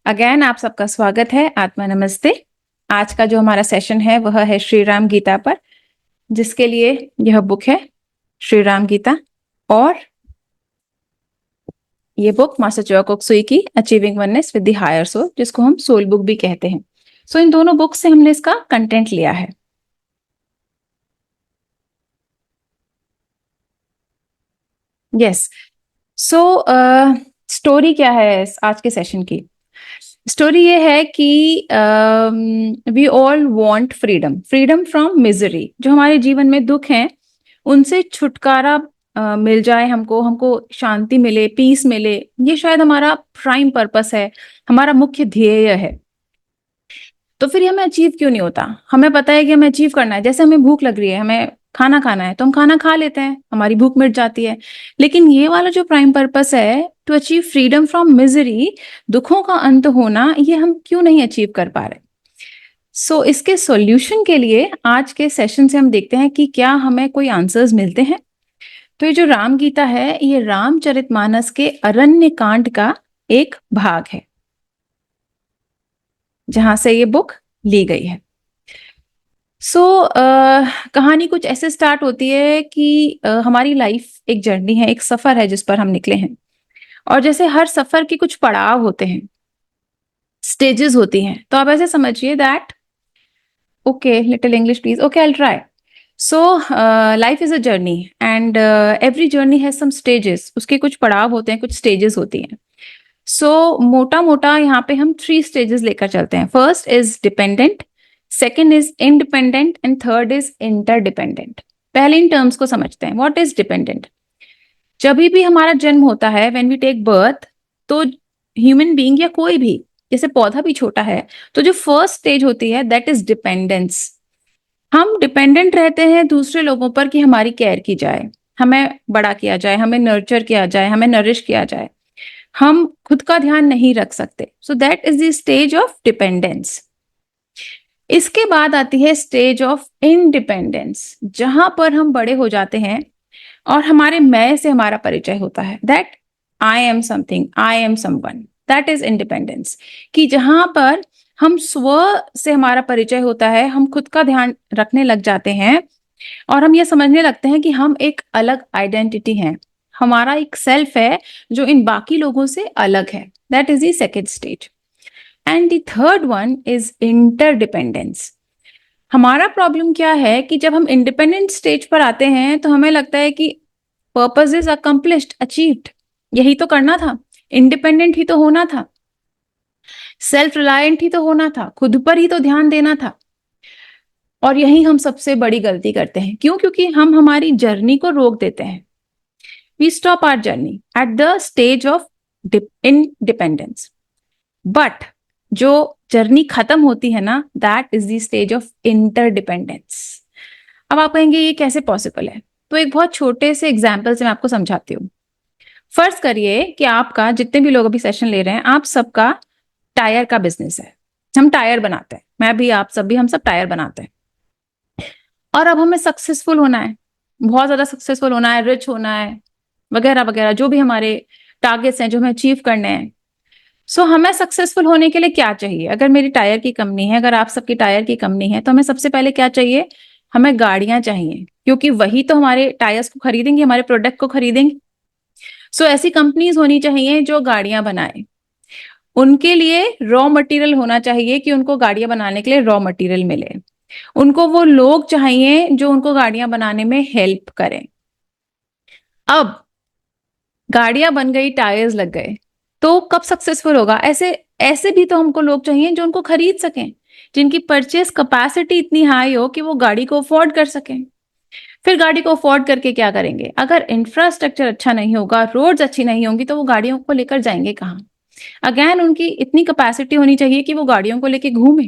Again आप सबका स्वागत है। आत्मा नमस्ते। आज का जो हमारा सेशन है वह है श्री राम गीता पर, जिसके लिए यह बुक है श्री राम गीता, और ये बुक मास्टर चोगोक सुई की achieving oneness with the higher soul, जिसको हम सोल बुक भी कहते हैं। सो इन दोनों बुक से हमने इसका कंटेंट लिया है। यस। सो स्टोरी क्या है आज के सेशन की? स्टोरी ये है कि we all want freedom, freedom from misery. जो हमारे जीवन में दुख हैं उनसे छुटकारा मिल जाए, हमको हमको शांति मिले, पीस मिले। ये शायद हमारा प्राइम पर्पस है, हमारा मुख्य ध्येय है। तो फिर हमें अचीव क्यों नहीं होता? हमें पता है कि हमें अचीव करना है। जैसे हमें भूख लग रही है, हमें खाना खाना है, तो हम खाना खा लेते हैं, हमारी भूख मिट जाती है। लेकिन ये वाला जो प्राइम पर्पस है, to achieve freedom from misery, दुखों का अंत होना, ये हम क्यों नहीं अचीव कर पा रहे? सो इसके सॉल्यूशन के लिए आज के सेशन से हम देखते हैं कि क्या हमें कोई आंसर्स मिलते हैं। तो ये जो राम गीता है, ये रामचरितमानस के अरण्य कांड का एक भाग है, जहां से ये बुक ली गई है। सो कहानी कुछ ऐसे स्टार्ट होती है कि हमारी लाइफ एक जर्नी है, एक सफर है जिस पर हम निकले हैं। और जैसे हर सफर के कुछ पड़ाव होते हैं, स्टेजेस होती हैं। तो आप ऐसे समझिए that, okay, little English please, okay, I will try. So life is a journey and every journey has some stages. उसके कुछ पड़ाव होते हैं, कुछ स्टेजेस होती हैं। सो मोटा मोटा यहाँ पे हम 3 स्टेजेस लेकर चलते हैं। First is dependent, second is independent and third is interdependent. पहले इन टर्म्स को समझते हैं। What is dependent? जब भी हमारा जन्म होता है, व्हेन वी टेक बर्थ, तो ह्यूमन बीइंग या कोई भी, जैसे पौधा भी छोटा है, तो जो फर्स्ट स्टेज होती है दैट इज डिपेंडेंस। हम डिपेंडेंट रहते हैं दूसरे लोगों पर कि हमारी केयर की जाए, हमें बड़ा किया जाए, हमें नर्चर किया जाए, हमें नरिश किया जाए। हम खुद का ध्यान नहीं रख सकते। So that is the stage of dependence. इसके बाद आती है स्टेज ऑफ इंडिपेंडेंस, जहां पर हम बड़े हो जाते हैं और हमारे मैं से हमारा परिचय होता है, that I am something, I am someone. That is independence. कि जहां पर हम स्व से हमारा परिचय होता है, हम खुद का ध्यान रखने लग जाते हैं और हम ये समझने लगते हैं कि हम एक अलग आइडेंटिटी हैं, हमारा एक सेल्फ है जो इन बाकी लोगों से अलग है। That is the second stage. And the third one is interdependence. हमारा प्रॉब्लम क्या है कि जब हम इंडिपेंडेंट स्टेज पर आते हैं तो हमें लगता है कि पर्पस इज अकम्प्लिश्ड, अचीव्ड, यही तो करना था, इंडिपेंडेंट ही तो होना था, सेल्फ रिलायंट ही तो होना था, खुद पर ही तो ध्यान देना था। और यही हम सबसे बड़ी गलती करते हैं। क्यों? क्योंकि हम हमारी जर्नी को रोक देते हैं। We stop our journey at the stage of independence. But जो जर्नी खत्म होती है ना, that is the stage of interdependence. अब आप कहेंगे ये कैसे पॉसिबल है? तो एक बहुत छोटे से एग्जाम्पल से मैं आपको समझाती हूँ। फर्ज करिए कि आपका, जितने भी लोग अभी सेशन ले रहे हैं, आप सबका टायर का बिजनेस है। हम टायर बनाते हैं, मैं भी, आप सब भी, हम सब टायर बनाते हैं। और अब हमें सक्सेसफुल होना है, बहुत ज्यादा सक्सेसफुल होना है, रिच होना है, वगैरह वगैरह, जो भी हमारे टारगेट्स हैं जो हमें अचीव करने हैं। सो हमें सक्सेसफुल होने के लिए क्या चाहिए? अगर मेरी टायर की कंपनी है, अगर आप सबकी टायर की कंपनी है, तो हमें सबसे पहले क्या चाहिए? हमें गाड़ियां चाहिए, क्योंकि वही तो हमारे टायर्स को खरीदेंगे, हमारे प्रोडक्ट को खरीदेंगे। सो ऐसी कंपनीज होनी चाहिए जो गाड़ियां बनाए। उनके लिए रॉ मटेरियल होना चाहिए कि उनको गाड़ियां बनाने के लिए रॉ मटेरियल मिले। उनको वो लोग चाहिए जो उनको गाड़ियां बनाने में हेल्प करें। अब गाड़ियां बन गई, टायर्स लग गए, तो कब सक्सेसफुल होगा? ऐसे ऐसे भी तो हमको लोग चाहिए जो उनको खरीद सकें, जिनकी परचेस कैपेसिटी इतनी हाई हो कि वो गाड़ी को अफोर्ड कर सकें। फिर गाड़ी को अफोर्ड करके क्या करेंगे? अगर इंफ्रास्ट्रक्चर अच्छा नहीं होगा, रोड्स अच्छी नहीं होंगी, तो वो गाड़ियों को लेकर जाएंगे कहाँ? अगेन उनकी इतनी कैपेसिटी होनी चाहिए कि वो गाड़ियों को लेके घूमे।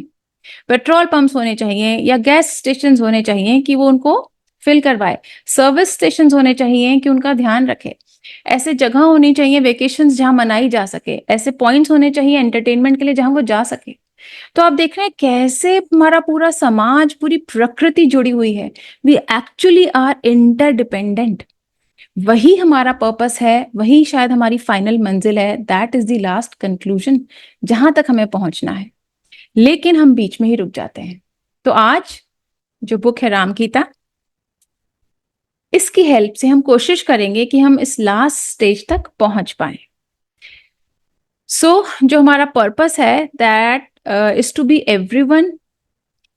पेट्रोल पंप्स होने चाहिए या गैस स्टेशन होने चाहिए कि वो उनको फिल करवाए। सर्विस स्टेशन होने चाहिए कि उनका ध्यान रखे। ऐसे जगह होनी चाहिए, वेकेशंस जहां मनाई जा सके। ऐसे पॉइंट्स होने चाहिए एंटरटेनमेंट के लिए जहां वो जा सके। तो आप देख रहे हैं कैसे हमारा पूरा समाज, पूरी प्रकृति जुड़ी हुई है। We actually are interdependent. वही हमारा पर्पस है, वही शायद हमारी फाइनल मंजिल है, that is the last conclusion, जहां तक हमें पहुंचना है। लेकिन हम बीच में ही रुक जाते हैं। तो आज जो बुक है राम गीता, इसकी हेल्प से हम कोशिश करेंगे कि हम इस लास्ट स्टेज तक पहुंच पाए। जो हमारा पर्पस है, that is to be everyone,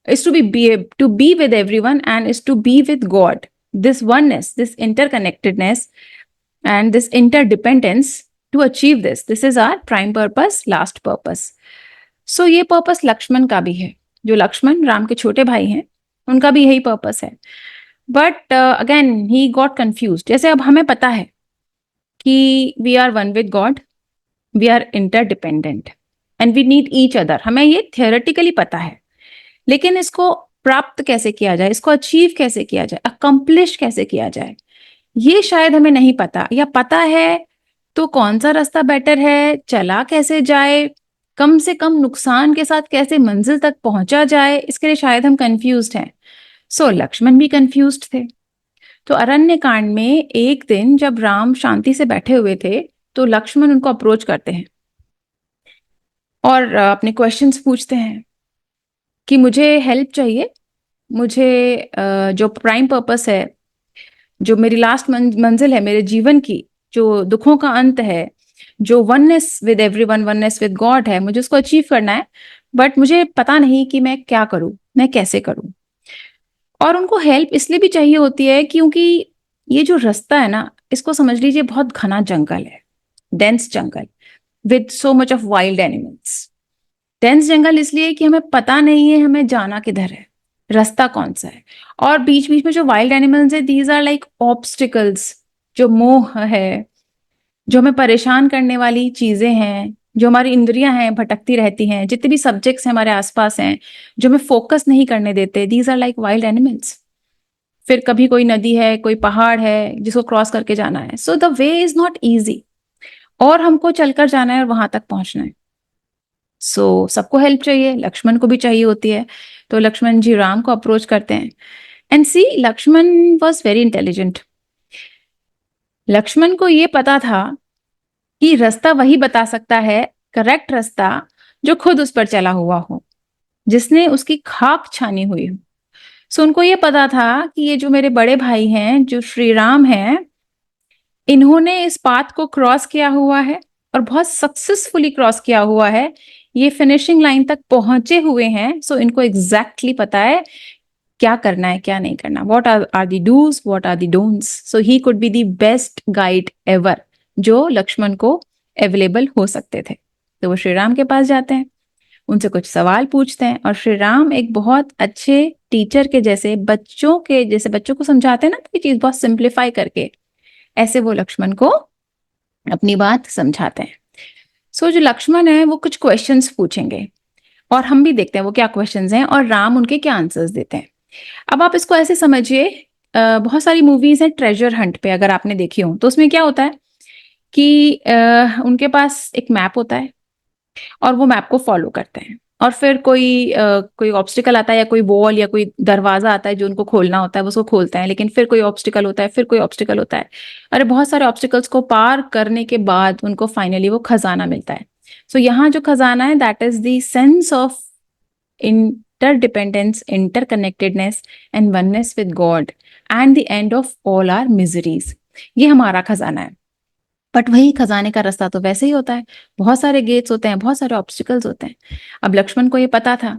is to be with everyone and is to be with God. This oneness, this interconnectedness, and this interdependence, to achieve this is our prime purpose, last purpose. So ये purpose Lakshman का भी है। जो लक्ष्मण राम के छोटे भाई हैं, उनका भी यही पर्पस है। But again he got confuse. जैसे अब हमें पता है कि we are one with God, we are interdependent and we need each other, हमें ये थियोरेटिकली पता है, लेकिन इसको प्राप्त कैसे किया जाए, इसको अचीव कैसे किया जाए, अकम्प्लिश कैसे किया जाए, ये शायद हमें नहीं पता, या पता है तो कौन सा रास्ता बेटर है, चला कैसे जाए, कम से कम नुकसान के साथ कैसे मंजिल तक पहुंचा जाए, इसके लिए शायद हम कंफ्यूज्ड हैं। लक्ष्मण भी कंफ्यूज्ड थे। तो अरण्य कांड में एक दिन जब राम शांति से बैठे हुए थे, तो लक्ष्मण उनको अप्रोच करते हैं और अपने क्वेश्चंस पूछते हैं कि मुझे हेल्प चाहिए, मुझे जो प्राइम पर्पस है, जो मेरी लास्ट मंजिल है मेरे जीवन की, जो दुखों का अंत है, जो oneness with everyone, oneness with God है, मुझे उसको अचीव करना है, बट मुझे पता नहीं कि मैं क्या करूं, मैं कैसे करूं। और उनको हेल्प इसलिए भी चाहिए होती है क्योंकि ये जो रास्ता है ना, इसको समझ लीजिए बहुत घना जंगल है, dense jungle with so much of wild animals. Dense jungle इसलिए कि हमें पता नहीं है हमें जाना किधर है, रास्ता कौन सा है। और बीच बीच में जो वाइल्ड एनिमल्स है, दीज आर लाइक ऑब्स्टिकल्स, जो मोह है, जो हमें परेशान करने वाली चीजें हैं, जो हमारी इंद्रियां हैं भटकती रहती हैं, जितने भी सब्जेक्ट्स हैं हमारे आसपास हैं जो हमें फोकस नहीं करने देते, these are like wild animals. फिर कभी कोई नदी है, कोई पहाड़ है जिसको क्रॉस करके जाना है, so the way is not easy, और हमको चलकर जाना है और वहां तक पहुंचना है। सबको हेल्प चाहिए, लक्ष्मण को भी चाहिए होती है। तो लक्ष्मण जी राम को अप्रोच करते हैं। And see, Lakshman was very intelligent. Lakshman को ये पता था कि रास्ता वही बता सकता है, करेक्ट रास्ता, जो खुद उस पर चला हुआ हो, जिसने उसकी खाक छानी हुई हो। उनको ये पता था कि ये जो मेरे बड़े भाई हैं, जो श्री राम हैं, इन्होंने इस पाथ को क्रॉस किया हुआ है और बहुत सक्सेसफुली क्रॉस किया हुआ है, ये फिनिशिंग लाइन तक पहुंचे हुए हैं। इनको एग्जैक्टली पता है क्या करना है, क्या नहीं करना, what are the dos, what are the don'ts. He could be the best guide ever, जो लक्ष्मण को अवेलेबल हो सकते थे। तो वो श्री राम के पास जाते हैं, उनसे कुछ सवाल पूछते हैं, और श्री राम एक बहुत अच्छे टीचर के जैसे, बच्चों के जैसे, बच्चों को समझाते हैं ना, तो ये चीज बहुत सिंप्लीफाई करके, ऐसे वो लक्ष्मण को अपनी बात समझाते हैं। जो लक्ष्मण है वो कुछ क्वेश्चंस पूछेंगे, और हम भी देखते हैं वो क्या क्वेश्चंस हैं और राम उनके क्या आंसर्स देते हैं। अब आप इसको ऐसे समझिए, बहुत सारी मूवीज हैं ट्रेजर हंट पे, अगर आपने देखी हो, तो उसमें क्या होता है कि उनके पास एक मैप होता है और वो मैप को फॉलो करते हैं, और फिर कोई ऑब्स्टिकल आता है, या कोई वॉल या कोई दरवाजा आता है जो उनको खोलना होता है, वो उसको खोलते हैं, लेकिन फिर कोई ऑब्स्टिकल होता है, फिर कोई ऑब्स्टिकल होता है। अरे बहुत सारे ऑब्स्टिकल्स को पार करने के बाद उनको फाइनली वो खजाना मिलता है। यहाँ जो खजाना है, that is the sense of interdependence, interconnectedness and oneness with God and the end of all our miseries। ये हमारा खजाना है। बट वही खजाने का रास्ता तो वैसे ही होता है, बहुत सारे गेट्स होते हैं, बहुत सारे ऑब्स्टिकल्स होते हैं। अब लक्ष्मण को ये पता था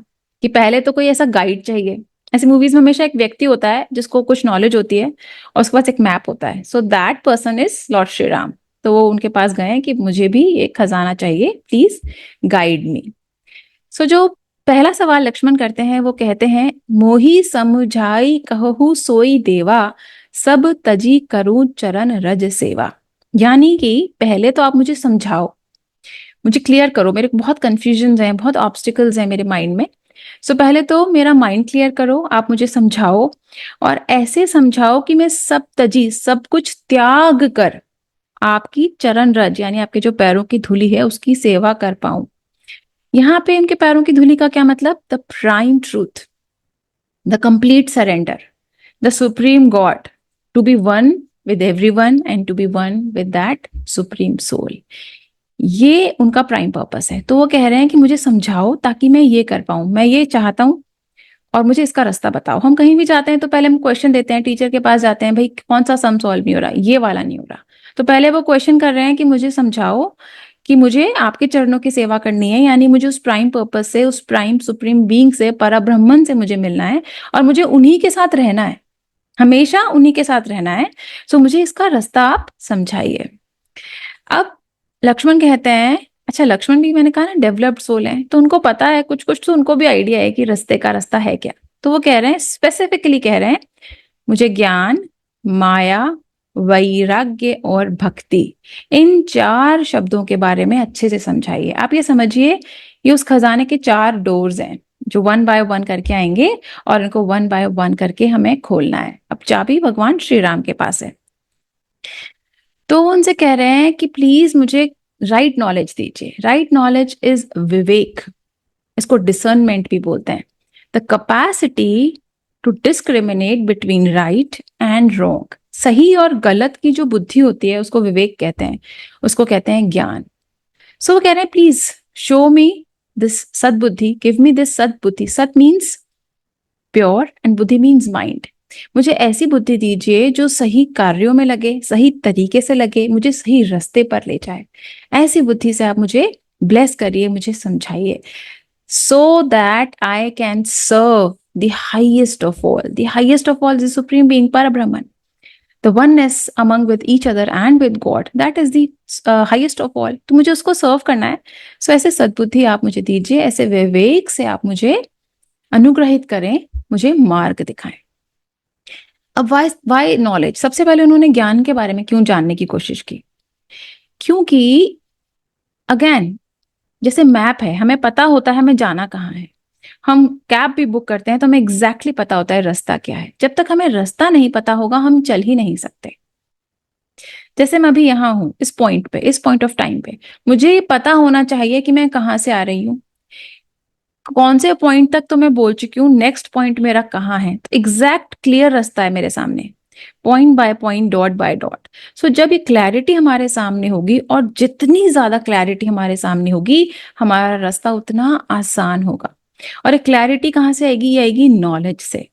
कि पहले तो कोई ऐसा गाइड चाहिए। ऐसी मूवीज में हमेशा एक व्यक्ति होता है जिसको कुछ नॉलेज होती है और उसके पास एक मैप होता है, that person is Lord Shri Ram. तो वो उनके पास गए कि मुझे भी एक खजाना चाहिए, प्लीज गाइड मी। जो पहला सवाल लक्ष्मण करते हैं, वो कहते हैं, मोही समुझाई कहू सोई देवा, सब तजी करूं चरण रज सेवा। यानी कि पहले तो आप मुझे समझाओ, मुझे क्लियर करो, मेरे बहुत कंफ्यूजन हैं, बहुत ऑब्स्टिकल्स हैं मेरे माइंड में। पहले तो मेरा माइंड क्लियर करो, आप मुझे समझाओ, और ऐसे समझाओ कि मैं सब तजी, सब कुछ त्याग कर आपकी चरण रज, यानी आपके जो पैरों की धूली है उसकी सेवा कर पाऊं। यहाँ पे इनके पैरों की धूली का क्या मतलब? The prime truth, the complete surrender, the supreme God, to be one with everyone and to be one with that supreme soul. ये उनका प्राइम पर्पस है। तो वो कह रहे हैं कि मुझे समझाओ ताकि मैं ये कर पाऊं, मैं ये चाहता हूं और मुझे इसका रास्ता बताओ। हम कहीं भी जाते हैं तो पहले हम क्वेश्चन देते हैं, टीचर के पास जाते हैं, भाई कौन सा सम सॉल्व नहीं हो रहा, ये वाला नहीं हो रहा। तो पहले वो क्वेश्चन कर रहे हैं कि मुझे समझाओ कि मुझे आपके चरणों की सेवा करनी है, यानी मुझे उस प्राइम पर्पस से, उस प्राइम सुप्रीम बीइंग से, परब्रह्मन से मुझे मिलना है और मुझे उन्हीं के साथ रहना है, हमेशा उन्हीं के साथ रहना है। सो मुझे इसका रास्ता आप समझाइए। अब लक्ष्मण कहते हैं, अच्छा लक्ष्मण भी मैंने कहा ना डेवलप्ड सोल है, तो उनको पता है कुछ कुछ, तो उनको भी आइडिया है कि रास्ते का रास्ता है क्या। तो वो कह रहे हैं, स्पेसिफिकली कह रहे हैं, मुझे ज्ञान, माया, वैराग्य और भक्ति, इन 4 शब्दों के बारे में अच्छे से समझाइए। आप ये समझिए, ये उस खजाने के 4 डोर्स हैं जो 1 बाय 1 करके आएंगे और इनको 1 बाय 1 करके हमें खोलना है। अब चाबी भगवान श्री राम के पास है। तो वो उनसे कह रहे हैं कि प्लीज मुझे राइट नॉलेज दीजिए। राइट नॉलेज इज विवेक, इसको डिसर्नमेंट भी बोलते हैं। The capacity to discriminate between right and wrong, सही और गलत की जो बुद्धि होती है उसको विवेक कहते हैं, उसको कहते हैं ज्ञान। सो वो कह रहे हैं please show me this sadbuddhi, give me this sadbuddhi. Sat means pure and buddhi means mind. मुझे ऐसी बुद्धि दीजिए जो सही कार्यों में लगे, सही तरीके से लगे, मुझे सही रास्ते पर ले जाए। ऐसी बुद्धि से आप मुझे ब्लेस करिए, मुझे समझाइए, so that I can serve the highest of all. The highest of all is the supreme being Parabrahman. The oneness among with each other and with God, that is the highest of all. तो मुझे उसको सर्व करना है। सो ऐसे सद्बुद्धि आप मुझे दीजिए, ऐसे विवेक से आप मुझे अनुग्रहित करें, मुझे मार्ग दिखाएं। अब वाई नॉलेज, सबसे पहले उन्होंने ज्ञान के बारे में क्यों जानने की कोशिश की? क्योंकि अगेन जैसे मैप है, हमें पता होता है हमें जाना कहाँ है। हम कैब भी बुक करते हैं तो हमें एग्जैक्टली पता होता है रास्ता क्या है। जब तक हमें रास्ता नहीं पता होगा हम चल ही नहीं सकते। जैसे मैं अभी यहाँ हूँ इस पॉइंट पे, इस पॉइंट ऑफ टाइम पे, मुझे पता होना चाहिए कि मैं कहाँ से आ रही हूँ, कौन से पॉइंट तक तो मैं बोल चुकी हूँ, नेक्स्ट पॉइंट मेरा कहाँ है। तो एग्जैक्ट क्लियर रास्ता है मेरे सामने, point by point, dot by dot. So जब ये क्लैरिटी हमारे सामने होगी, और जितनी ज्यादा क्लैरिटी हमारे सामने होगी हमारा रास्ता उतना आसान होगा। और एक क्लैरिटी कहाँ से आएगी? ये आएगी नॉलेज से।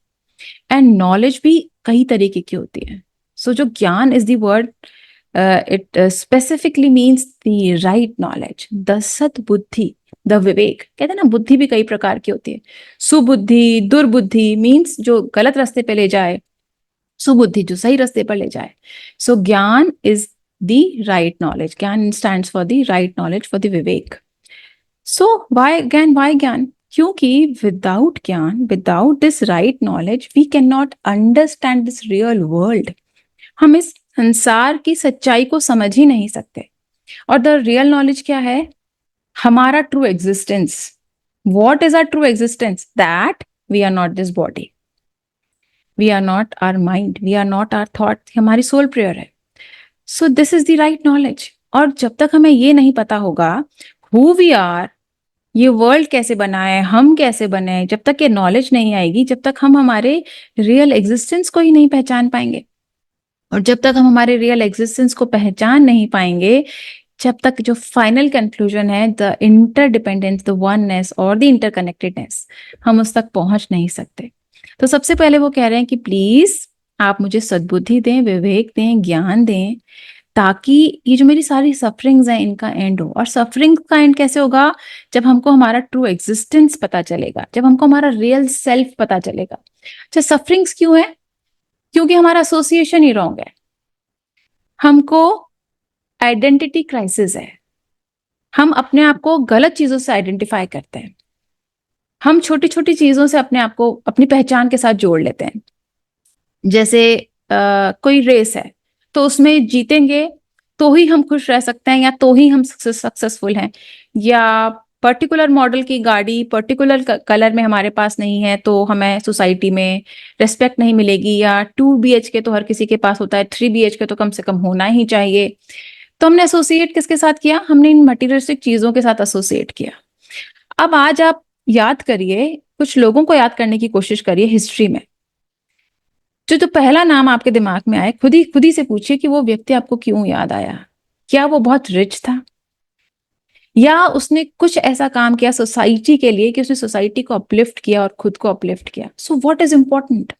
एंड नॉलेज भी कई तरीके की होती है। सो जो gyan is the word, it specifically means the right knowledge, the sadbuddhi, the vivek. कहते हैं ना बुद्धि भी कई प्रकार की होती है, सुबुद्धि, दुर्बुद्धि मीन्स जो गलत रास्ते पे ले जाए, सुबुद्धि जो सही रास्ते पर ले जाए। So gyan is the right knowledge, gyan stands for the right knowledge, for the vivek. So why gyan, why gyan? क्योंकि without gyan, without this right knowledge, we can not understand this real world. हम इस संसार की सच्चाई को समझ ही नहीं सकते। और द रियल नॉलेज क्या है? हमारा true existence. What is our true existence? That we are not this body, we are not our mind, we are not our thought, हमारी सोल प्रेयर है। So this is the right knowledge. और जब तक हमें ये नहीं पता होगा हु वी आर, ये वर्ल्ड कैसे बना है, हम कैसे बने, जब तक ये नॉलेज नहीं आएगी, जब तक हम हमारे रियल एग्जिस्टेंस को ही नहीं पहचान पाएंगे। और जब तक हम हमारे रियल एग्जिस्टेंस को पहचान नहीं पाएंगे, जब तक जो फाइनल कंक्लूजन है, द इंटरडिपेंडेंस, द वननेस और द इंटरकनेक्टेडनेस, हम उस तक पहुंच नहीं सकते। तो सबसे पहले वो कह रहे हैं कि प्लीज आप मुझे सद्बुद्धि दें, विवेक दें, ज्ञान दें, ताकि ये जो मेरी सारी सफरिंग्स हैं इनका एंड हो। और सफरिंग का एंड कैसे होगा? जब हमको हमारा ट्रू एग्जिस्टेंस पता चलेगा, जब हमको हमारा रियल सेल्फ पता चलेगा। अच्छा, सफरिंग्स क्यों है? क्योंकि हमारा एसोसिएशन ही रॉन्ग है, हमको आइडेंटिटी क्राइसिस है, हम अपने आप को गलत चीजों से आइडेंटिफाई करते हैं, हम छोटी छोटी चीजों से अपने आप को अपनी पहचान के साथ जोड़ लेते हैं। जैसे कोई रेस है तो उसमें जीतेंगे तो ही हम खुश रह सकते हैं, या तो ही हम सक्सेसफुल हैं, या पर्टिकुलर मॉडल की गाड़ी पर्टिकुलर कलर में हमारे पास नहीं है तो हमें सोसाइटी में रेस्पेक्ट नहीं मिलेगी, या 2 BHK तो हर किसी के पास होता है, 3 BHK तो कम से कम होना ही चाहिए। तो हमने एसोसिएट किसके साथ किया? हमने इन मटीरियलिस्टिक चीजों के साथ एसोसिएट किया। अब आज आप याद करिए, कुछ लोगों को याद करने की कोशिश करिए हिस्ट्री में। जो पहला नाम आपके दिमाग में आए, खुद ही से पूछिए कि वो व्यक्ति आपको क्यों याद आया। क्या वो बहुत रिच था, या उसने कुछ ऐसा काम किया सोसाइटी के लिए कि उसने सोसाइटी को अपलिफ्ट किया और खुद को अपलिफ्ट किया। So what is important?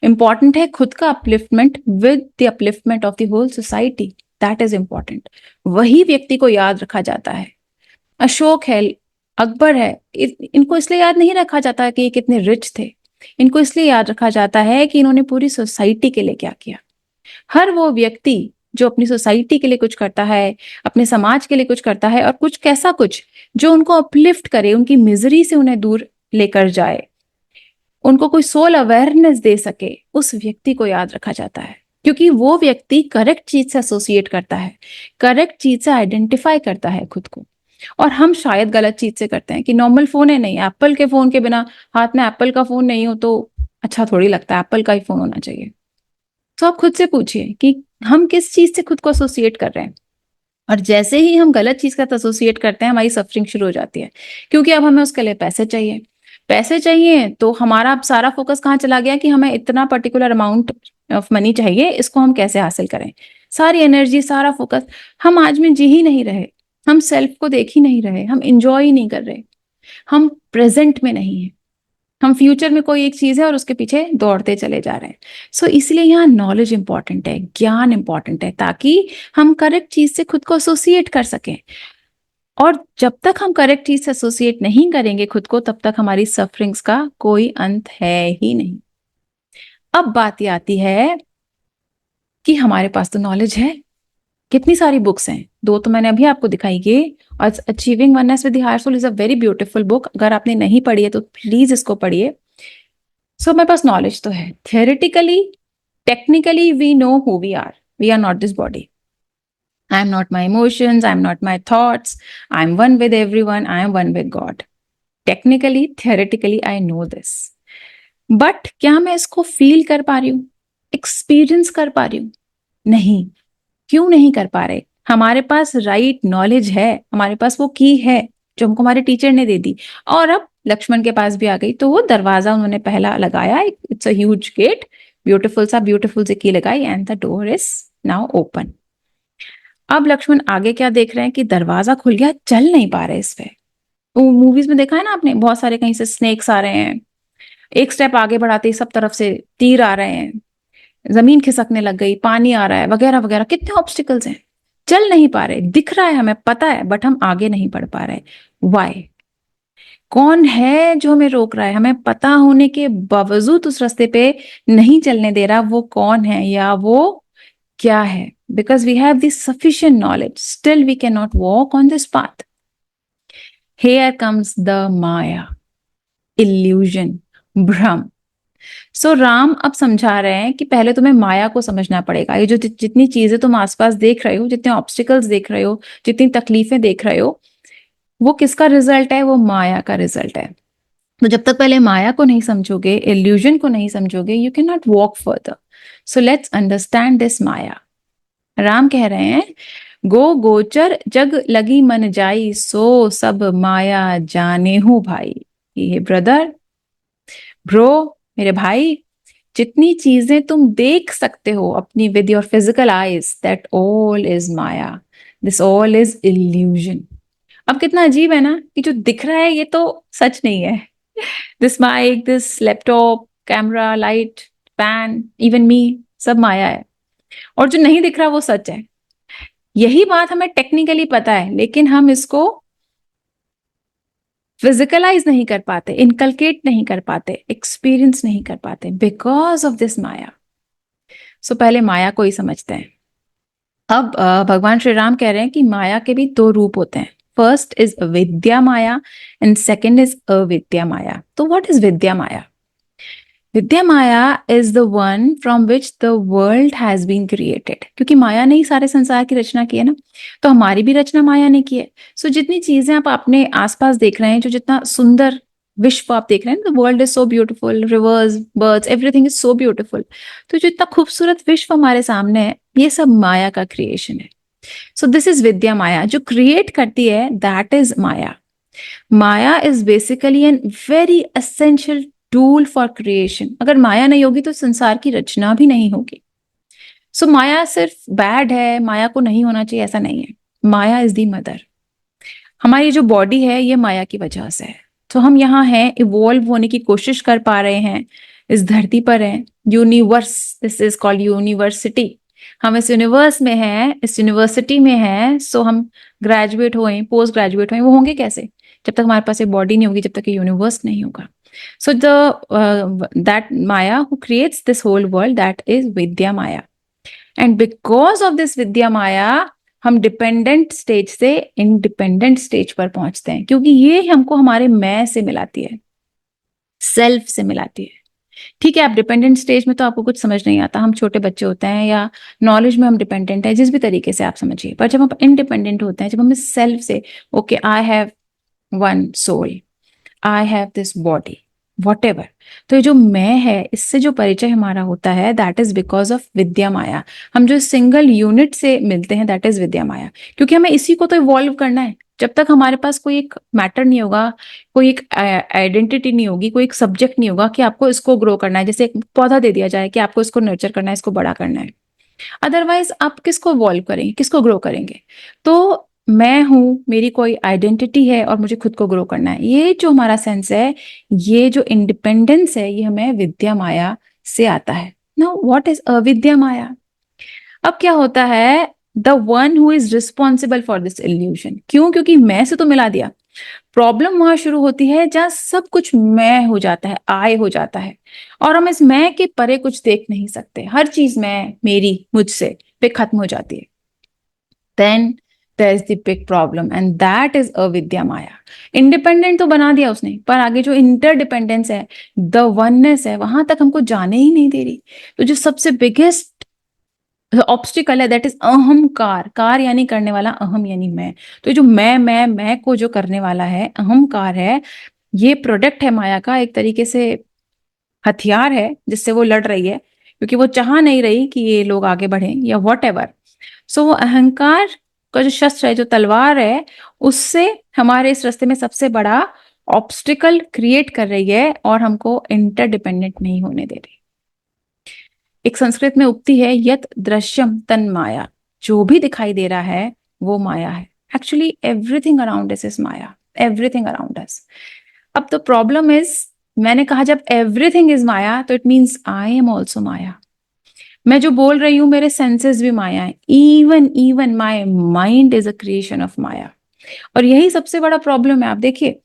Important है खुद का upliftment with the upliftment of the whole society. That is important. वही व्यक्ति को याद रखा जाता है। अशोक है, अकबर है, इनको इसलिए याद नहीं रखा जाता कि ये कितने रिच थे। इनको इसलिए याद रखा जाता है कि इन्होंने पूरी सोसाइटी के लिए क्या किया। हर वो व्यक्ति जो अपनी सोसाइटी के लिए कुछ करता है, अपने समाज के लिए कुछ करता है, और कुछ कैसा कुछ जो उनको अपलिफ्ट करे, उनकी मिजरी से उन्हें दूर लेकर जाए, उनको कोई सोल अवेयरनेस दे सके, उस व्यक्ति को याद रखा जाता है। क्योंकि वो व्यक्ति करेक्ट चीज से एसोसिएट करता है, करेक्ट चीज से आइडेंटिफाई करता है खुद को। और हम शायद गलत चीज से करते हैं कि नॉर्मल फोन है, नहीं एप्पल के फोन के बिना, हाथ में एप्पल का फोन नहीं हो तो अच्छा थोड़ी लगता है, एप्पल का ही फोन होना चाहिए। तो आप खुद से पूछिए कि हम किस चीज से खुद को एसोसिएट कर रहे हैं। और जैसे ही हम गलत चीज का एसोसिएट करते हैं, हमारी सफरिंग शुरू हो जाती है। क्योंकि अब हमें उसके लिए पैसे चाहिए। पैसे चाहिए तो हमारा अब सारा फोकस कहाँ चला गया कि हमें इतना पर्टिकुलर अमाउंट ऑफ मनी चाहिए, इसको हम कैसे हासिल करें। सारी एनर्जी, सारा फोकस, हम आज में जी ही नहीं रहे। हम सेल्फ को देख ही नहीं रहे, हम इंजॉय ही नहीं कर रहे, हम प्रेजेंट में नहीं है। हम फ्यूचर में कोई एक चीज है और उसके पीछे दौड़ते चले जा रहे हैं। सो इसलिए यहाँ नॉलेज इंपॉर्टेंट है, ज्ञान इंपॉर्टेंट है, ताकि हम करेक्ट चीज से खुद को एसोसिएट कर सकें। और जब तक हम करेक्ट चीज से एसोसिएट नहीं करेंगे खुद को, तब तक हमारी सफरिंग्स का कोई अंत है ही नहीं। अब बात ये आती है कि हमारे पास तो नॉलेज है, कितनी सारी बुक्स हैं, दो तो मैंने अभी आपको दिखाई। ये और achieving oneness with the higher soul is a very beautiful book. अगर आपने नहीं पढ़ी है तो प्लीज इसको पढ़िए। सो मेरे पास नॉलेज तो है, theoretically, technically we know who we are not this body. I am not my emotions, I am not my thoughts, I am one with everyone, I am one with God. Technically, theoretically I know this. But क्या मैं इसको feel कर पा रही हूं, experience कर पा रही हूं? नहीं। क्यों नहीं कर पा रहे? हमारे पास राइट नॉलेज है, हमारे पास वो की है जो हमको हमारे टीचर ने दे दी। और अब लक्ष्मण के पास भी आ गई, तो वो दरवाजा उन्होंने पहला लगाया, it's a huge gate, beautiful see key लगाई, and the door is now open. अब लक्ष्मण आगे क्या देख रहे हैं कि दरवाजा खुल गया, चल नहीं पा रहे इस पे। मूवीज में देखा है ना आपने, बहुत सारे कहीं से स्नेक्स आ रहे हैं, एक स्टेप आगे बढ़ाते ही सब तरफ से तीर आ रहे हैं, जमीन खिसकने लग गई, पानी आ रहा है, वगैरह वगैरह, कितने ऑब्स्टिकल्स हैं। चल नहीं पा रहे, दिख रहा है हमें, पता है, बट हम आगे नहीं बढ़ पा रहे। वाई? कौन है जो हमें रोक रहा है? हमें पता होने के बावजूद उस रास्ते पे नहीं चलने दे रहा। वो कौन है या वो क्या है? Because we have this sufficient knowledge, still we can not walk on this path. Here comes the maya, illusion, bhram. So Ram अब समझा रहे हैं कि पहले तुम्हें माया को समझना पड़ेगा। ये जो जितनी चीजें तुम आसपास देख रहे हो, जितने ऑब्स्टिकल्स देख रहे हो, जितनी तकलीफें देख रहे हो, वो किसका रिजल्ट है? वो माया का रिजल्ट है। तो जब तक पहले माया को नहीं समझोगे, इल्यूजन को नहीं समझोगे, you can not walk further. So let's understand this maya. Ram कह रहे हैं, गो गोचर जग लगी मन जाई, सो सब माया जाने हूं भाई। ये ब्रदर, ब्रो, मेरे भाई, जितनी चीजें तुम देख सकते हो अपनी with your physical eyes, that all is Maya, this all is illusion. अब कितना अजीब है ना कि जो दिख रहा है ये तो सच नहीं है। This mic, this laptop, camera, light, fan, even me, सब माया है। और जो नहीं दिख रहा वो सच है। यही बात हमें टेक्निकली पता है, लेकिन हम इसको फिजिकलाइज नहीं कर पाते, इनकलकेट नहीं कर पाते, एक्सपीरियंस नहीं कर पाते, बिकॉज ऑफ दिस माया। सो पहले माया को ही समझते हैं। अब भगवान श्री राम कह रहे हैं कि माया के भी दो रूप होते हैं। First is vidya maya and second is avidya maya. तो what is vidya maya? Vidya maya is the one from which the world has been created. क्योंकि माया ने ही सारे संसार की रचना की है ना, तो हमारी भी रचना माया ने की है। सो जितनी चीजें आप अपने आसपास देख रहे हैं, जो जितना सुंदर विश्व आप देख रहे हैं, the world is so beautiful, reverse, birds, everything is so beautiful. तो जो इतना खूबसूरत विश्व हमारे सामने है, ये सब माया का क्रिएशन है। So this is vidya maya. जो क्रिएट करती है that is maya. Maya is basically an very essential tool for creation. अगर माया नहीं होगी तो संसार की रचना भी नहीं होगी। सो माया सिर्फ बैड है, माया को नहीं होना चाहिए, ऐसा नहीं है। माया इज दी मदर। हमारी जो बॉडी है ये माया की वजह से है। तो हम यहाँ हैं, इवॉल्व होने की कोशिश कर पा रहे हैं, इस धरती पर हैं। Universe, this is called university. हम इस यूनिवर्स में हैं, इस यूनिवर्सिटी में हैं। सो हम ग्रेजुएट हुए, पोस्ट ग्रेजुएट हुए, वो होंगे कैसे? जब तक हमारे पास एक बॉडी नहीं होगी, जब तक ये यूनिवर्स नहीं होगा। So that maya who creates this whole world, that is vidya maya. And because of this vidya maya हम डिपेंडेंट स्टेज से इंडिपेंडेंट स्टेज पर पहुंचते हैं, क्योंकि ये हमको हमारे मैं से मिलाती है, सेल्फ से मिलाती है। ठीक है, आप डिपेंडेंट स्टेज में तो आपको कुछ समझ नहीं आता, हम छोटे बच्चे होते हैं, या नॉलेज में हम डिपेंडेंट है, जिस भी तरीके से आप समझिए। पर जब हम इंडिपेंडेंट होते हैं, जब हम इस सेल्फ से, okay I have one soul, I have this body, whatever, तो ये जो मैं है, इससे जो परिचय हमारा होता है, दैट इज बिकॉज ऑफ विद्या माया। हम जो सिंगल यूनिट से मिलते हैं, दैट इज विद्या माया, क्योंकि हमें इसी को तो इवॉल्व करना है। जब तक हमारे पास कोई एक मैटर नहीं होगा, कोई एक आइडेंटिटी नहीं होगी, कोई एक सब्जेक्ट नहीं होगा कि आपको इसको ग्रो करना है, जैसे एक पौधा दे दिया जाए कि आपको इसको नर्चर करना है, इसको बड़ा करना है, अदरवाइज आप किसको इवॉल्व करेंगे, किसको ग्रो करेंगे? तो मैं हूं, मेरी कोई आइडेंटिटी है और मुझे खुद को ग्रो करना है। ये जो हमारा सेंस है, ये जो इंडिपेंडेंस है, ये हमें विद्या माया से आता है। नाउ व्हाट इज अविद्या माया? अब क्या होता है, the one who is responsible for this illusion. क्यों? क्योंकि मैं से तो मिला दिया। प्रॉब्लम वहां शुरू होती है जहां सब कुछ मैं हो जाता है, आय हो जाता है, और हम इस मैं के परे कुछ देख नहीं सकते। हर चीज मैं, मेरी, मुझसे पे खत्म हो जाती है। Then there is the big problem, and that is avidya maya. Independent तो बना दिया उसने, पर आगे जो इंटरडिपेंडेंस है, द वननेस है, वहां तक हमको जाने ही नहीं दे रही। तो जो सबसे बिगेस्ट ऑब्स्टिकल है, दैट इज अहंकार। कार यानी करने वाला, अहम यानी मैं। तो जो मैं को जो करने वाला है, अहंकार है, ये प्रोडक्ट है माया का, एक तरीके से हथियार है जिससे वो लड़ रही है, क्योंकि वो चाह नहीं रही कि ये लोग आगे बढ़ें या वॉट एवर। सो वो अहंकार का जो शस्त्र है, जो तलवार है, उससे हमारे इस रास्ते में सबसे बड़ा ऑब्स्टिकल क्रिएट कर रही है और हमको इंटरडिपेंडेंट नहीं होने दे रही। एक संस्कृत में उक्ति है, यत दृश्यम तन माया। जो भी दिखाई दे रहा है वो माया है। Actually everything around us is Maya, everything around us. अब तो प्रॉब्लम इज, मैंने कहा जब एवरीथिंग इज माया, तो it means I am also maya. मैं जो बोल रही हूं, मेरे सेंसेस भी माया है। Even even my mind is a creation of maya. और यही सबसे बड़ा प्रॉब्लम है। आप देखिए,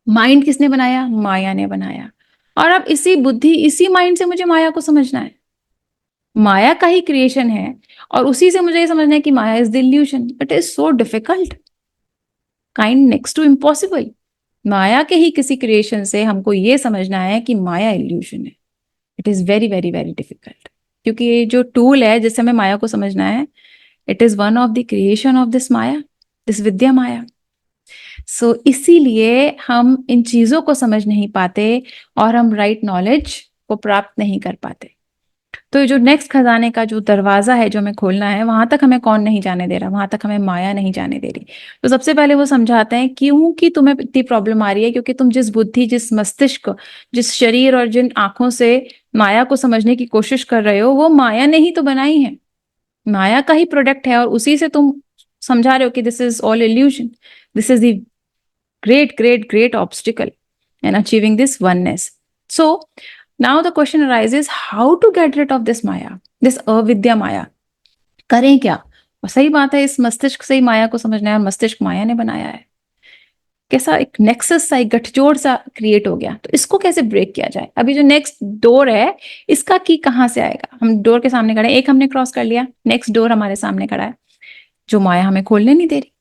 माइंड किसने बनाया? माया ने बनाया। और अब इसी बुद्धि, इसी माइंड से मुझे माया को समझना है। माया का ही क्रिएशन है, और उसी से मुझे ये समझना है कि maya is the illusion. It is so difficult, kind next to impossible. माया के ही किसी क्रिएशन से हमको ये समझना है कि माया इल्यूशन है। It is very very very difficult, क्योंकि ये जो टूल है जिससे हमें माया को समझना है, it is one of the creation of this maya, this vidya maya. So इसीलिए हम इन चीजों को समझ नहीं पाते और हम राइट नॉलेज को प्राप्त नहीं कर पाते। तो जो नेक्स्ट खजाने का जो दरवाजा है जो हमें खोलना है, वहां तक हमें कौन नहीं जाने दे रहा? वहां तक हमें माया नहीं जाने दे रही। तो सबसे पहले वो समझाते हैं क्यों कि तुम्हें इतनी प्रॉब्लम आ रही है, क्योंकि तुम जिस बुद्धि, जिस मस्तिष्क, जिस शरीर और जिन आंखों से माया को समझने की कोशिश कर रहे हो, वो माया ने ही तो बनाई है, माया का ही प्रोडक्ट है। और उसी से तुम समझा रहे हो कि this is all illusion, this is the great great great obstacle in achieving this oneness. So now the question arises, how to get rid of this maya, this avidya maya? करें क्या? और सही बात है, इस मस्तिष्क से ही माया को समझना है, और मस्तिष्क माया ने बनाया है। कैसा एक नेक्सस सा, एक गठजोड़ सा क्रिएट हो गया। तो इसको कैसे ब्रेक किया जाए? अभी जो नेक्स्ट डोर है, इसका की कहां से आएगा? हम डोर के सामने खड़े हैं, एक हमने क्रॉस कर लिया, नेक्स्ट डोर हमारे सामने खड़ा है, जो माया हमें खोलने नहीं दे रही।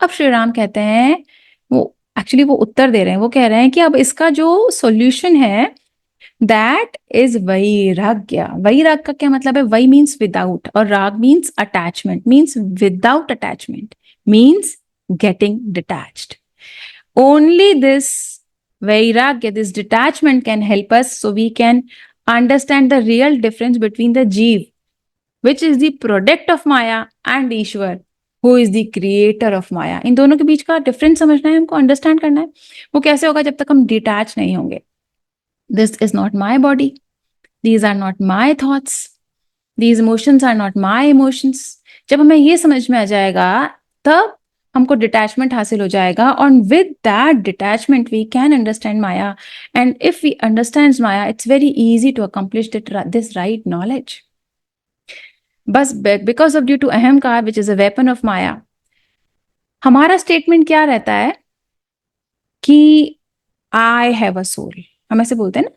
अब श्री राम कहते हैं, वो एक्चुअली वो उत्तर दे रहे हैं, वो कह रहे हैं कि अब इसका जो सॉल्यूशन है, दैट इज वैराग्य। वैराग का क्या मतलब है? वै मीन्स विदाउट, और राग means attachment, means without attachment, means getting detached. Only this vairagya, this detachment can help us, so we can understand the real difference between the jiva which is the product of maya and Ishwar who is the creator of maya. इन दोनों के बीच का difference समझना है हमको, understand करना है। वो कैसे होगा? जब तक हम डिटैच नहीं होंगे। This is not my body. These are not my thoughts. These emotions are not my emotions. जब हमें ये समझ में आ जाएगा तब हमको डिटैचमेंट हासिल हो जाएगा, और with that detachment we can understand maya, and if we understand maya it's very easy to accomplish this right knowledge. बस because of due to ahankar which is a weapon of maya, हमारा स्टेटमेंट क्या रहता है कि आई हैव अ सोल. हम ऐसे बोलते हैं ना,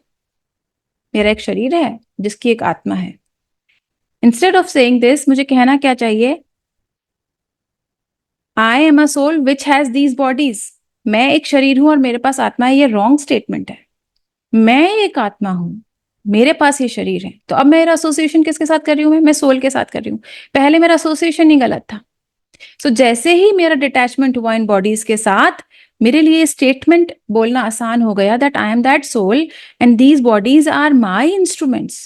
मेरा एक शरीर है जिसकी एक आत्मा है. इंस्टेड ऑफ सेइंग दिस, मुझे कहना क्या चाहिए, I am a soul which has these bodies. मैं एक शरीर हूं और मेरे पास आत्मा है. ये रॉन्ग स्टेटमेंट है. मैं एक आत्मा हूं, मेरे पास ये शरीर है. तो अब मेरा एसोसिएशन किसके साथ कर रही हूं? मैं सोल के साथ कर रही हूं. पहले मेरा एसोसिएशन ही गलत था. सो जैसे ही मेरा डिटैचमेंट हुआ इन बॉडीज के साथ, मेरे लिए स्टेटमेंट बोलना आसान हो गया that I am that soul and these bodies are my instruments.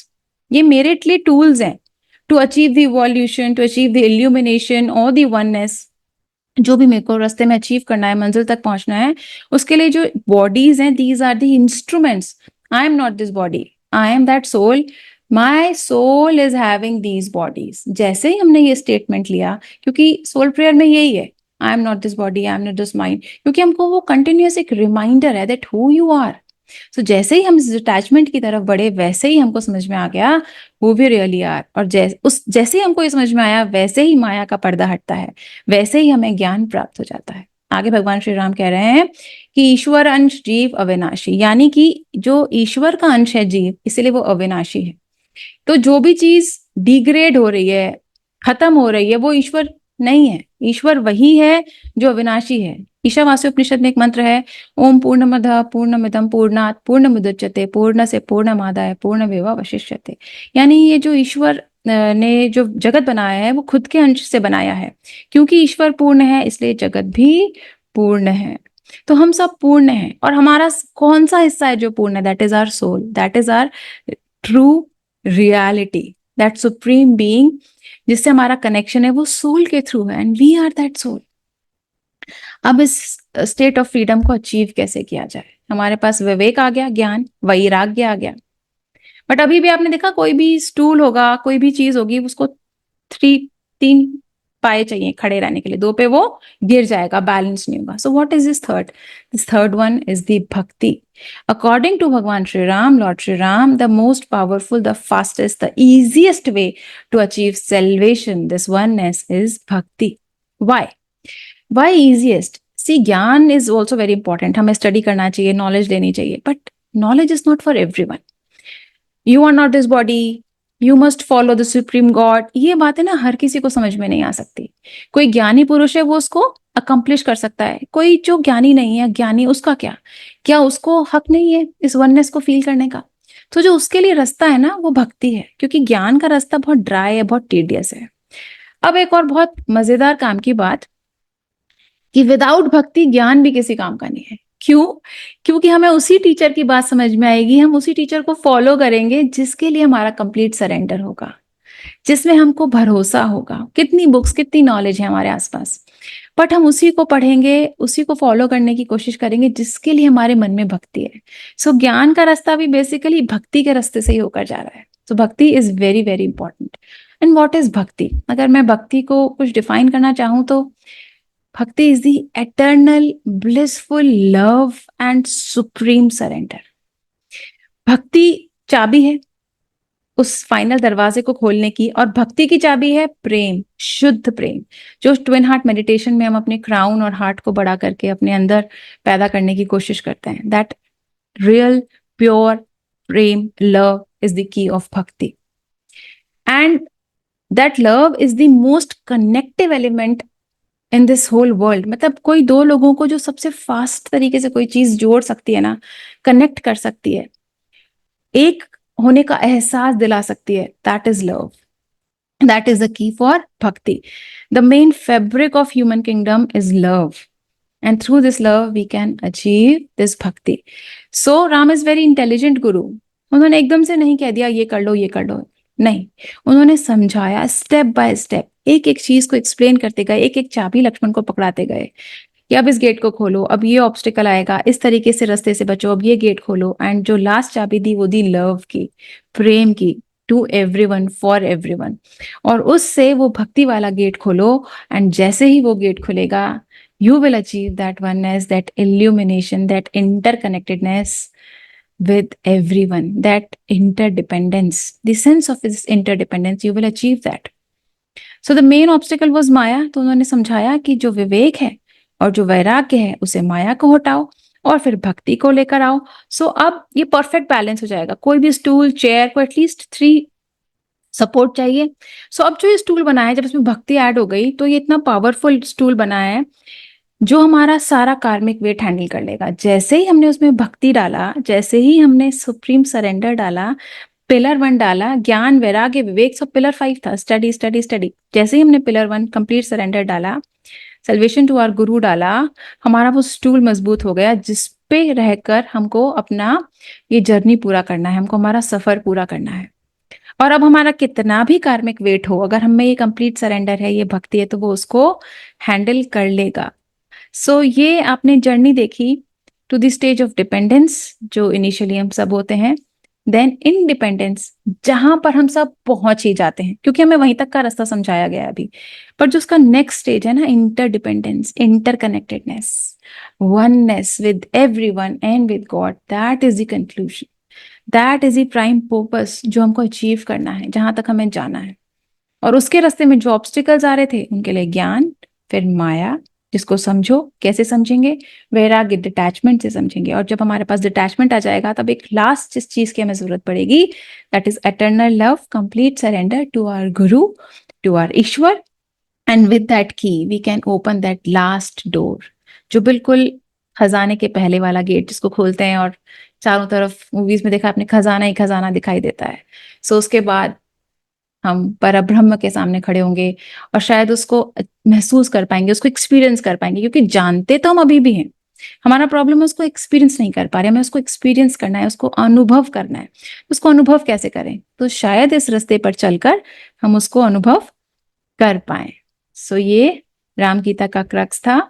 ये मेरे लिए टूल्स हैं to achieve the evolution, to achieve the illumination और द वननेस. जो भी मेरे को रास्ते में अचीव करना है, मंजिल तक पहुंचना है, उसके लिए जो बॉडीज हैं, these are the instruments. I am not this body, I am that soul. My soul is having these bodies. जैसे ही हमने ये स्टेटमेंट लिया, क्योंकि सोल प्रेयर में यही है, आई am not this body, I am not this mind, क्योंकि हमको वो कंटिन्यूअस एक रिमाइंडर है दैट हु यू आर. सो जैसे ही हम इस अटैचमेंट की तरफ बढ़े, वैसे ही हमको समझ में आ गया हु वी रियली आर. और जैसे ही हमको ये समझ में आया, वैसे ही माया का पर्दा हटता है, वैसे ही हमें ज्ञान प्राप्त हो जाता है. आगे भगवान श्री राम कह रहे हैं कि ईश्वर अंश जीव अविनाशी, यानी कि जो ईश्वर का अंश है जीव, इसलिए वो अविनाशी है. तो जो भी चीज डिग्रेड हो रही है, खत्म हो रही है, वो ईश्वर नहीं है. ईश्वर वही है जो अविनाशी है. ईशावास्य उपनिषद में एक मंत्र है, ओम पूर्णमदः पूर्णमिदं पूर्णात् पूर्णमुदच्यते पूर्णस्य पूर्णमादाय पूर्णमेवावशिष्यते. यानी ये जो ईश्वर ने जो जगत बनाया है, वो खुद के अंश से बनाया है. क्योंकि ईश्वर पूर्ण है, इसलिए जगत भी पूर्ण है. तो हम सब पूर्ण हैं, और हमारा कौन सा हिस्सा है जो पूर्ण है? That is our soul, that is our true reality, that supreme being जिससे हमारा कनेक्शन है, वो सोल के थ्रू है, and we are that soul. अब इस स्टेट ऑफ फ्रीडम को अचीव कैसे किया जाए? हमारे पास विवेक आ गया, ज्ञान, वैराग्य आ गया. बट अभी भी आपने देखा, कोई भी स्टूल होगा, कोई भी चीज होगी, उसको तीन पाए चाहिए खड़े रहने के लिए. दो पे वो गिर जाएगा, बैलेंस नहीं होगा. So what is this third one is the bhakti. According to Bhagwan Shri Ram, lord Shri Ram, the most powerful, the fastest, the easiest way to achieve salvation, this oneness, is bhakti. Why easiest? See, gyan is also very important. हमें study करना चाहिए, knowledge लेनी चाहिए, but knowledge is not for everyone. You are not this body, you must follow the supreme God. ये बातें ना हर किसी को समझ में नहीं आ सकती. कोई ज्ञानी पुरुष है, वो उसको अकम्प्लिश कर सकता है. कोई जो ज्ञानी नहीं है, ज्ञानी, उसका क्या उसको हक नहीं है इस वननेस को फील करने का? तो जो उसके लिए रास्ता है ना, वो भक्ति है. क्योंकि ज्ञान का रास्ता बहुत ड्राई है, बहुत टीडियस है. अब एक और बहुत मजेदार काम की बात, कि विदाउट भक्ति ज्ञान भी किसी काम का नहीं है. क्यों? क्योंकि हमें उसी टीचर की बात समझ में आएगी, हम उसी टीचर को फॉलो करेंगे जिसके लिए हमारा कंप्लीट सरेंडर होगा, जिसमें हमको भरोसा होगा. कितनी बुक्स, कितनी नॉलेज है हमारे आसपास, बट हम उसी को पढ़ेंगे, उसी को फॉलो करने की कोशिश करेंगे जिसके लिए हमारे मन में भक्ति है. सो ज्ञान का रास्ता भी बेसिकली भक्ति के रास्ते से ही होकर जा रहा है. सो भक्ति is very very important. And what is भक्ति? अगर मैं भक्ति को कुछ डिफाइन करना चाहूं, तो Bhakti is the eternal, blissful love and supreme surrender. भक्ति चाबी है उस फाइनल दरवाजे को खोलने की, और भक्ति की चाबी है प्रेम, शुद्ध प्रेम, जो ट्विन हार्ट मेडिटेशन में हम अपने क्राउन और हार्ट को बड़ा करके अपने अंदर पैदा करने की कोशिश करते हैं. That real pure prem, love is the key of bhakti. And that love is the most connective element in this whole world. मतलब कोई दो लोगों को जो सबसे फास्ट तरीके से कोई चीज जोड़ सकती है ना, कनेक्ट कर सकती है, एक होने का एहसास दिला सकती है, that is love. That is the key for bhakti. The main fabric of human kingdom is love, and through this love we can achieve this bhakti. So Ram is very intelligent guru. उन्होंने एकदम से नहीं कह दिया ये कर लो, ये कर लो. नहीं, उन्होंने समझाया स्टेप बाय स्टेप, एक एक चीज को एक्सप्लेन करते गए, एक एक चाबी लक्ष्मण को पकड़ाते गए. कि अब इस गेट को खोलो, अब ये ऑब्स्टिकल आएगा, इस तरीके से रास्ते से बचो, अब ये गेट खोलो। एंड जो लास्ट चाबी दी वो दी लव की, प्रेम की, टू एवरीवन, फॉर एवरीवन। और उससे वो भक्ति वाला गेट खोलो, एंड जैसे ही वो गेट खुलेगा, you will achieve that oneness, that illumination, that interconnectedness with everyone, that interdependence, the sense of this interdependence, you will achieve that. So the main obstacle was Maya. तो उन्होंने समझाया कि जो विवेक है और जो वैराग्य है उसे माया को हटाओ और फिर भक्ति को लेकर आओ। सो अब ये परफेक्ट बैलेंस हो जाएगा। कोई भी स्टूल, चेयर को एटलीस्ट 3 सपोर्ट चाहिए। सो अब जो ये स्टूल बनाया है, जब इसमें भक्ति ऐड हो गई तो ये इतना पावरफुल स्टूल बनाया है जो हमारा सारा कार्मिक वेट हैंडल कर लेगा। जैसे ही हमने उसमें भक्ति डाला, जैसे ही हमने सुप्रीम सरेंडर डाला, पिलर 1 डाला, ज्ञान वैराग्य विवेक, सब पिलर 5 था, स्टडी स्टडी स्टडी। जैसे ही हमने पिलर 1 कंप्लीट सरेंडर डाला, सल्वेशन टू आवर गुरु डाला, हमारा वो स्टूल मजबूत हो गया जिस पे रहकर हमको अपना ये जर्नी पूरा करना है, हमको हमारा सफर पूरा करना है। और अब हमारा कितना भी कार्मिक वेट हो, अगर हमें ये कंप्लीट सरेंडर है, ये भक्ति है, तो वो उसको हैंडल कर लेगा। सो ये आपने जर्नी देखी to the stage of dependence, जो इनिशियली हम सब होते हैं, देन इंडिपेंडेंस, जहां पर हम सब पहुंच ही जाते हैं क्योंकि हमें वहीं तक का रास्ता समझाया गया है अभी। पर जो उसका नेक्स्ट स्टेज है ना, interdependence, interconnectedness, oneness with everyone and with God, that is the conclusion, that is the prime purpose जो हमको अचीव करना है, जहां तक हमें जाना है। और उसके रास्ते में जो ऑब्स्टिकल्स आ रहे थे उनके लिए ज्ञान, फिर माया, जिसको समझो, कैसे समझेंगे, वैराग्य, डिटैचमेंट से समझेंगे। और जब हमारे पास डिटैचमेंट आ जाएगा तब एक लास्ट जिस चीज की हमें जरूरत पड़ेगी, that is eternal love, complete surrender to our guru, to our Ishwar. And with that key we can open that last door, जो बिल्कुल खजाने के पहले वाला गेट जिसको खोलते हैं और चारों तरफ मूवीज में देखा आपने, खजाना ही खजाना दिखाई देता है। सो उसके बाद हम परब्रह्म के सामने खड़े होंगे और शायद उसको महसूस कर पाएंगे, उसको एक्सपीरियंस कर पाएंगे, क्योंकि जानते तो हम अभी भी हैं। हमारा प्रॉब्लम है उसको एक्सपीरियंस नहीं कर पा रहे, हमें उसको एक्सपीरियंस करना है, उसको अनुभव करना है। उसको अनुभव कैसे करें? तो शायद इस रास्ते पर चलकर हम उसको अनुभव कर पाए। सो ये राम गीता का क्रक्स था।